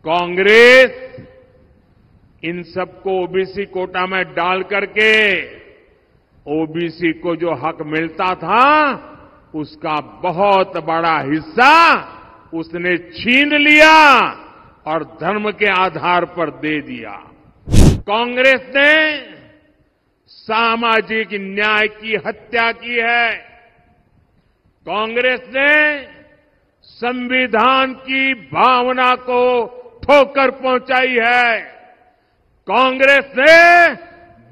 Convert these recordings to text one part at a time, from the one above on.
कांग्रेस इन सबको ओबीसी कोटा में डाल करके ओबीसी को जो हक मिलता था उसका बहुत बड़ा हिस्सा उसने छीन लिया और धर्म के आधार पर दे दिया। कांग्रेस ने सामाजिक न्याय की हत्या की है। कांग्रेस ने संविधान की भावना को ठोकर पहुंचाई है। कांग्रेस ने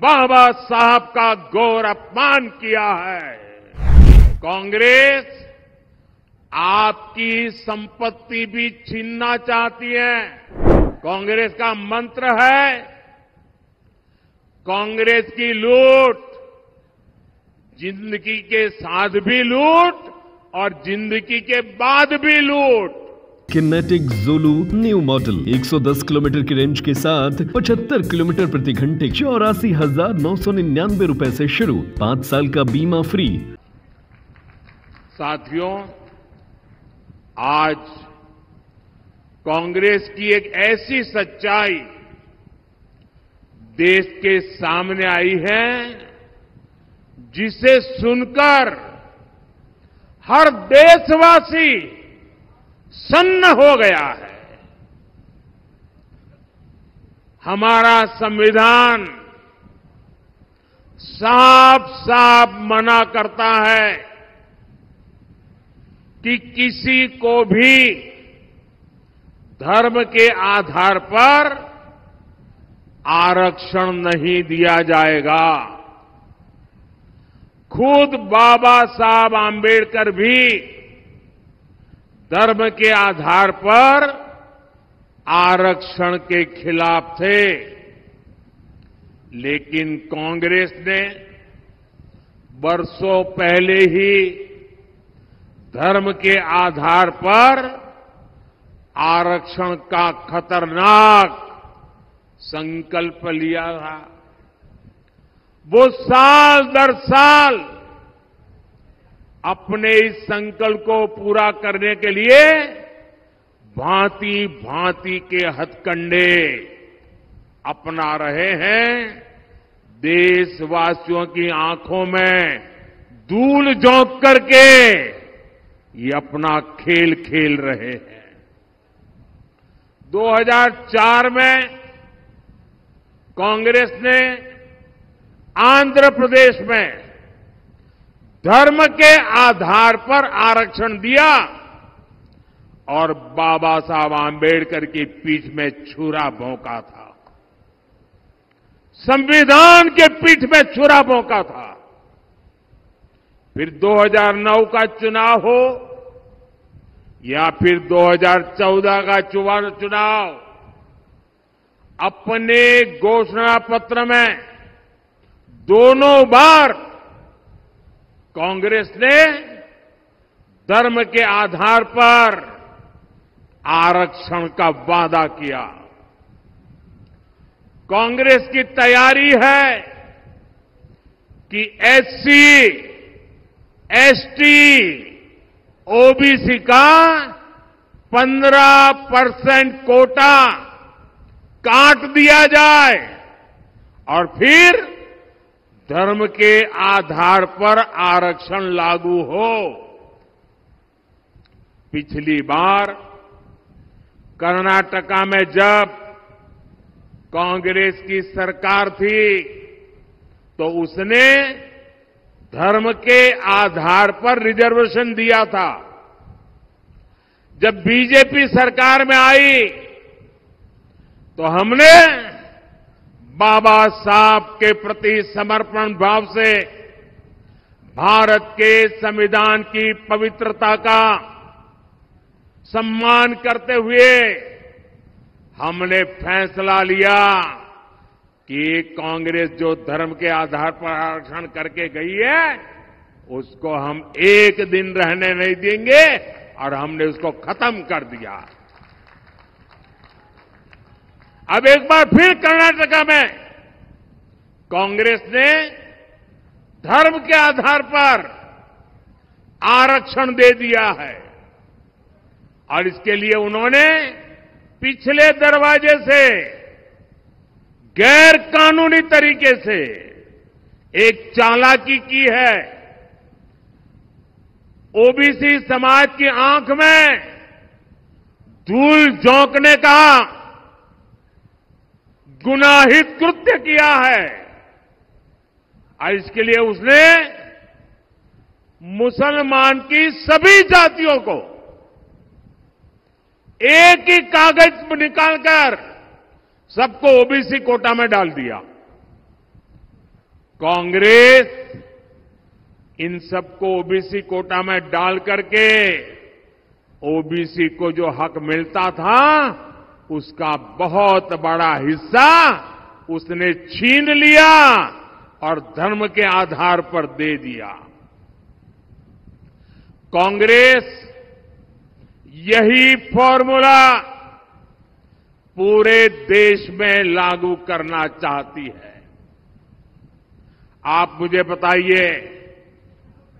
बाबा साहब का घोर अपमान किया है। कांग्रेस आपकी संपत्ति भी छीनना चाहती है। कांग्रेस का मंत्र है, कांग्रेस की लूट, जिंदगी के साथ भी लूट और जिंदगी के बाद भी लूट। किनेटिक ज़ोलू न्यू मॉडल 110 किलोमीटर की रेंज के साथ 75 किलोमीटर प्रति घंटे 84,999 रुपए से शुरू, 5 साल का बीमा फ्री। साथियों, आज कांग्रेस की एक ऐसी सच्चाई देश के सामने आई है जिसे सुनकर हर देशवासी सन्न हो गया है। हमारा संविधान साफ साफ मना करता है कि किसी को भी धर्म के आधार पर आरक्षण नहीं दिया जाएगा। खुद बाबा साहब आंबेडकर भी धर्म के आधार पर आरक्षण के खिलाफ थे, लेकिन कांग्रेस ने वर्षों पहले ही धर्म के आधार पर आरक्षण का खतरनाक संकल्प लिया था। वो साल दर साल अपने इस संकल्प को पूरा करने के लिए भांति भांति के हथकंडे अपना रहे हैं। देशवासियों की आंखों में धूल झोंक करके ये अपना खेल खेल रहे हैं। 2004 में कांग्रेस ने आंध्र प्रदेश में धर्म के आधार पर आरक्षण दिया और बाबा साहब आंबेडकर की पीठ में छुरा भोंका था। संविधान के पीठ में छुरा भोंका था। फिर 2009 का चुनाव हो या फिर 2014 का चुनाव, अपने घोषणा पत्र में दोनों बार कांग्रेस ने धर्म के आधार पर आरक्षण का वादा किया। कांग्रेस की तैयारी है कि एससी, एसटी, ओबीसी का 15% कोटा काट दिया जाए और फिर धर्म के आधार पर आरक्षण लागू हो। पिछली बार कर्नाटका में जब कांग्रेस की सरकार थी तो उसने धर्म के आधार पर रिजर्वेशन दिया था। जब बीजेपी सरकार में आई तो हमने बाबा साहब के प्रति समर्पण भाव से भारत के संविधान की पवित्रता का सम्मान करते हुए हमने फैसला लिया कि कांग्रेस जो धर्म के आधार पर आरक्षण करके गई है उसको हम एक दिन रहने नहीं देंगे और हमने उसको खत्म कर दिया। अब एक बार फिर कर्नाटका में कांग्रेस ने धर्म के आधार पर आरक्षण दे दिया है और इसके लिए उन्होंने पिछले दरवाजे से गैर कानूनी तरीके से एक चालाकी की है। ओबीसी समाज की आंख में धूल झोंकने का गुनाहित कृत्य किया है और इसके लिए उसने मुसलमान की सभी जातियों को एक ही कागज निकालकर सबको ओबीसी कोटा में डाल दिया। कांग्रेस इन सबको ओबीसी कोटा में डाल करके ओबीसी को जो हक मिलता था उसका बहुत बड़ा हिस्सा उसने छीन लिया और धर्म के आधार पर दे दिया। कांग्रेस यही फॉर्मूला पूरे देश में लागू करना चाहती है। आप मुझे बताइए,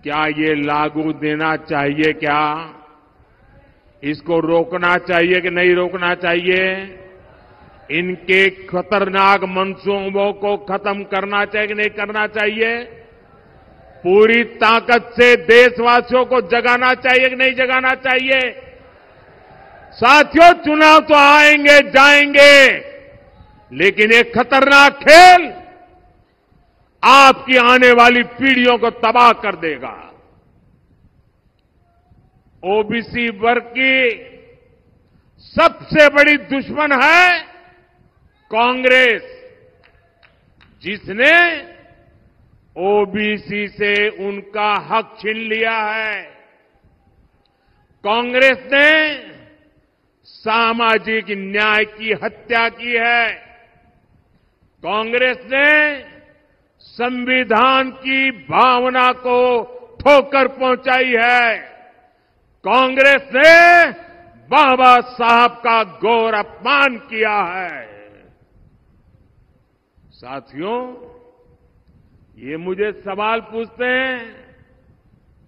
क्या ये लागू देना चाहिए? क्या इसको रोकना चाहिए कि नहीं रोकना चाहिए? इनके खतरनाक मंसूबों को खत्म करना चाहिए कि नहीं करना चाहिए? पूरी ताकत से देशवासियों को जगाना चाहिए कि नहीं जगाना चाहिए? साथियों, चुनाव तो आएंगे जाएंगे, लेकिन एक खतरनाक खेल आपकी आने वाली पीढ़ियों को तबाह कर देगा। ओबीसी वर्ग की सबसे बड़ी दुश्मन है कांग्रेस, जिसने ओबीसी से उनका हक छीन लिया है। कांग्रेस ने सामाजिक न्याय की हत्या की है। कांग्रेस ने संविधान की भावना को ठोकर पहुंचाई है। कांग्रेस ने बाबा साहब का घोर अपमान किया है। साथियों, ये मुझे सवाल पूछते हैं,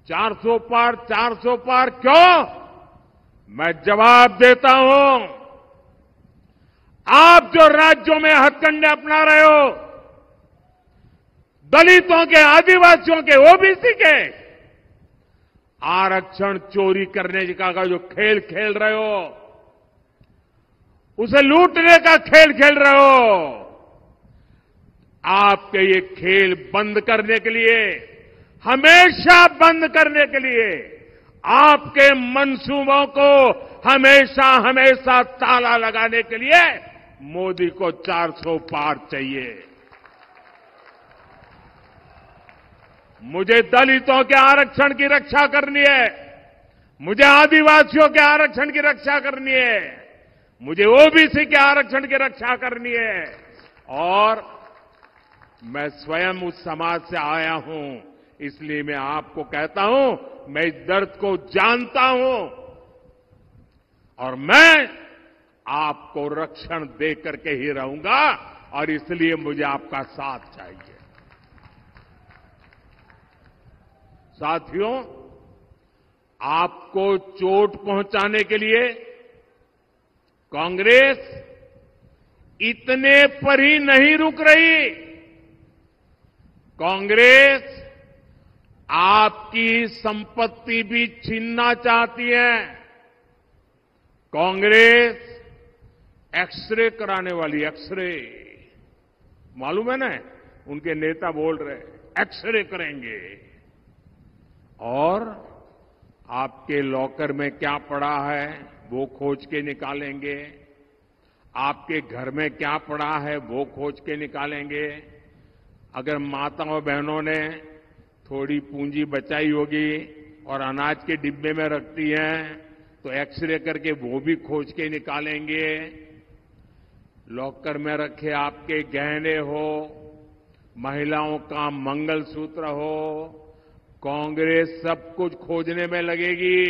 400 पार 400 पार क्यों? मैं जवाब देता हूं, आप जो राज्यों में हथकंडे अपना रहे हो, दलितों के, आदिवासियों के, ओबीसी के आरक्षण चोरी करने का जो खेल खेल रहे हो, उसे लूटने का खेल खेल रहे हो, आपके ये खेल बंद करने के लिए, हमेशा बंद करने के लिए, आपके मंसूबों को हमेशा हमेशा ताला लगाने के लिए मोदी को 400 पार चाहिए। मुझे दलितों के आरक्षण की रक्षा करनी है, मुझे आदिवासियों के आरक्षण की रक्षा करनी है, मुझे ओबीसी के आरक्षण की रक्षा करनी है। और मैं स्वयं उस समाज से आया हूं, इसलिए मैं आपको कहता हूं, मैं इस दर्द को जानता हूं और मैं आपको रक्षण दे करके ही रहूंगा और इसलिए मुझे आपका साथ चाहिए। साथियों, आपको चोट पहुंचाने के लिए कांग्रेस इतने पर ही नहीं रुक रही। कांग्रेस आपकी संपत्ति भी छीनना चाहती है। कांग्रेस एक्सरे कराने वाली, एक्सरे मालूम है ना, उनके नेता बोल रहे एक्सरे करेंगे और आपके लॉकर में क्या पड़ा है वो खोज के निकालेंगे, आपके घर में क्या पड़ा है वो खोज के निकालेंगे। अगर माताओं बहनों ने थोड़ी पूंजी बचाई होगी और अनाज के डिब्बे में रखती हैं तो एक्सरे करके वो भी खोज के निकालेंगे। लॉकर में रखे आपके गहने हो, महिलाओं का मंगलसूत्र हो, कांग्रेस सब कुछ खोजने में लगेगी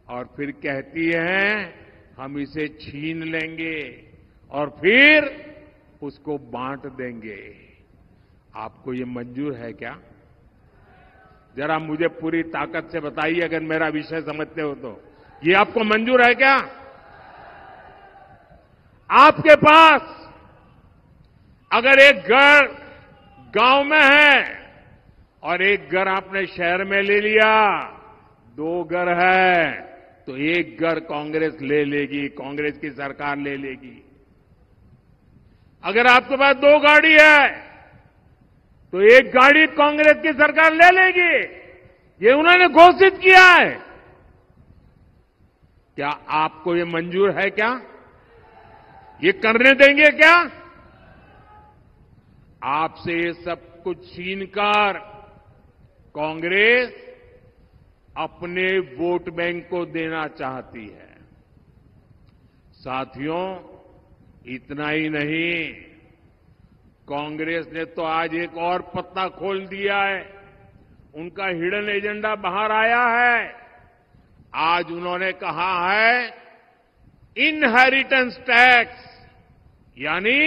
और फिर कहती है हम इसे छीन लेंगे और फिर उसको बांट देंगे। आपको ये मंजूर है क्या? जरा मुझे पूरी ताकत से बताइए, अगर मेरा विषय समझते हो तो ये आपको मंजूर है क्या? आपके पास अगर एक घर गांव में है और एक घर आपने शहर में ले लिया, 2 घर है, तो एक घर कांग्रेस ले लेगी, कांग्रेस की सरकार ले लेगी। अगर आपके पास 2 गाड़ी है तो एक गाड़ी कांग्रेस की सरकार ले लेगी। ये उन्होंने घोषित किया है। क्या आपको ये मंजूर है? क्या ये करने देंगे? क्या आपसे ये सब कुछ छीनकर कांग्रेस अपने वोट बैंक को देना चाहती है। साथियों, इतना ही नहीं, कांग्रेस ने तो आज एक और पत्ता खोल दिया है। उनका हिडन एजेंडा बाहर आया है। आज उन्होंने कहा है इनहेरिटेंस टैक्स, यानी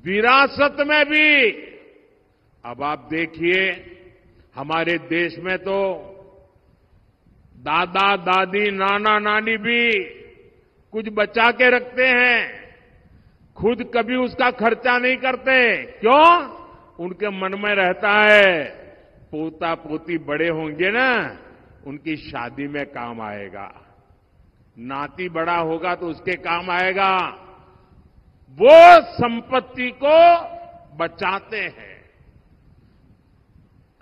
विरासत में भी। अब आप देखिए, हमारे देश में तो दादा दादी नाना नानी भी कुछ बचा के रखते हैं, खुद कभी उसका खर्चा नहीं करते। क्यों? उनके मन में रहता है पोता पोती बड़े होंगे ना, उनकी शादी में काम आएगा, नाती बड़ा होगा तो उसके काम आएगा। वो संपत्ति को बचाते हैं,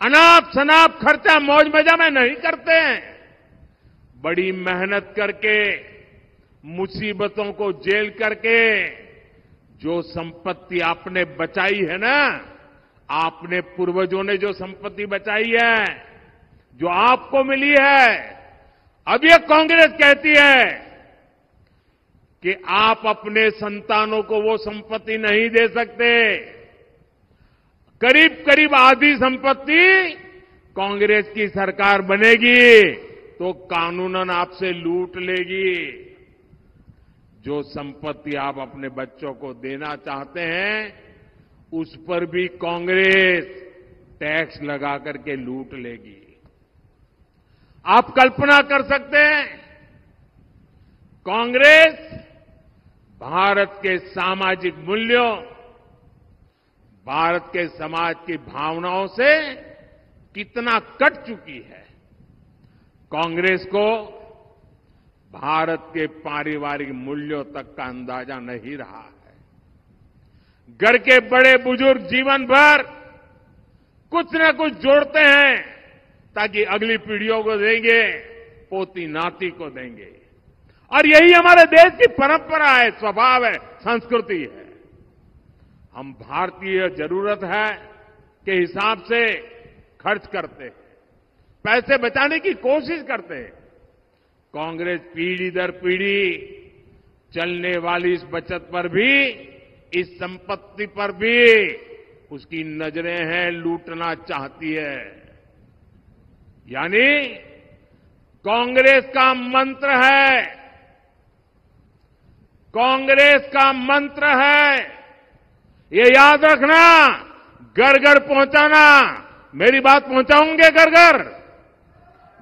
अनाप शनाप खर्चा मौज मजा में नहीं करते हैं। बड़ी मेहनत करके, मुसीबतों को झेल करके जो संपत्ति आपने बचाई है ना, आपने पूर्वजों ने जो संपत्ति बचाई है, जो आपको मिली है, अब ये कांग्रेस कहती है कि आप अपने संतानों को वो संपत्ति नहीं दे सकते। करीब करीब आधी संपत्ति कांग्रेस की सरकार बनेगी तो कानूनन आपसे लूट लेगी। जो संपत्ति आप अपने बच्चों को देना चाहते हैं, उस पर भी कांग्रेस टैक्स लगा करके लूट लेगी। आप कल्पना कर सकते हैं, कांग्रेस भारत के सामाजिक मूल्यों, भारत के समाज की भावनाओं से कितना कट चुकी है। कांग्रेस को भारत के पारिवारिक मूल्यों तक का अंदाजा नहीं रहा है। घर के बड़े बुजुर्ग जीवन भर कुछ न कुछ जोड़ते हैं ताकि अगली पीढ़ियों को देंगे, पोती नाती को देंगे। और यही हमारे देश की परंपरा है, स्वभाव है, संस्कृति है। हम भारतीय जरूरत है के हिसाब से खर्च करते हैं, पैसे बचाने की कोशिश करते हैं। कांग्रेस पीढ़ी दर पीढ़ी चलने वाली इस बचत पर भी, इस संपत्ति पर भी उसकी नजरें हैं, लूटना चाहती है। यानी कांग्रेस का मंत्र है, कांग्रेस का मंत्र है, ये याद रखना, घर घर पहुंचाना। मेरी बात पहुंचाओगे घर घर?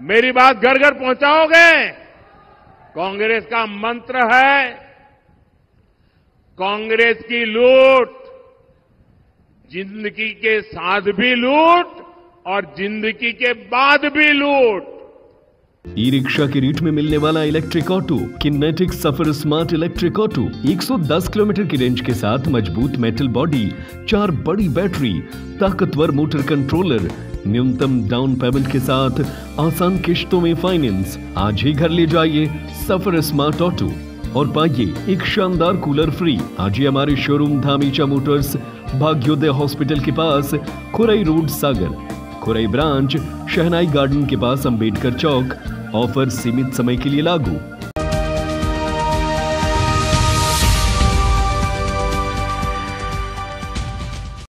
मेरी बात घर घर पहुंचाओगे? कांग्रेस का मंत्र है, कांग्रेस की लूट जिंदगी के साथ भी लूट और जिंदगी के बाद भी लूट। ई रिक्शा के रेट में मिलने वाला इलेक्ट्रिक ऑटो किनेटिक सफर स्मार्ट इलेक्ट्रिक ऑटो 110 किलोमीटर की रेंज के साथ मजबूत मेटल बॉडी, 4 बड़ी बैटरी, ताकतवर मोटर कंट्रोलर, न्यूनतम डाउन पेमेंट के साथ आसान किश्तों में फाइनेंस। आज ही घर ले जाइए सफर स्मार्ट ऑटो और पाइए एक शानदार कूलर फ्री। आज ही हमारे शोरूम धामीचा मोटर्स, भाग्योदय हॉस्पिटल के पास, खुरई रोड, सागर। खुरई ब्रांच शहनाई गार्डन के पास, अंबेडकर चौक। ऑफर सीमित समय के लिए लागू।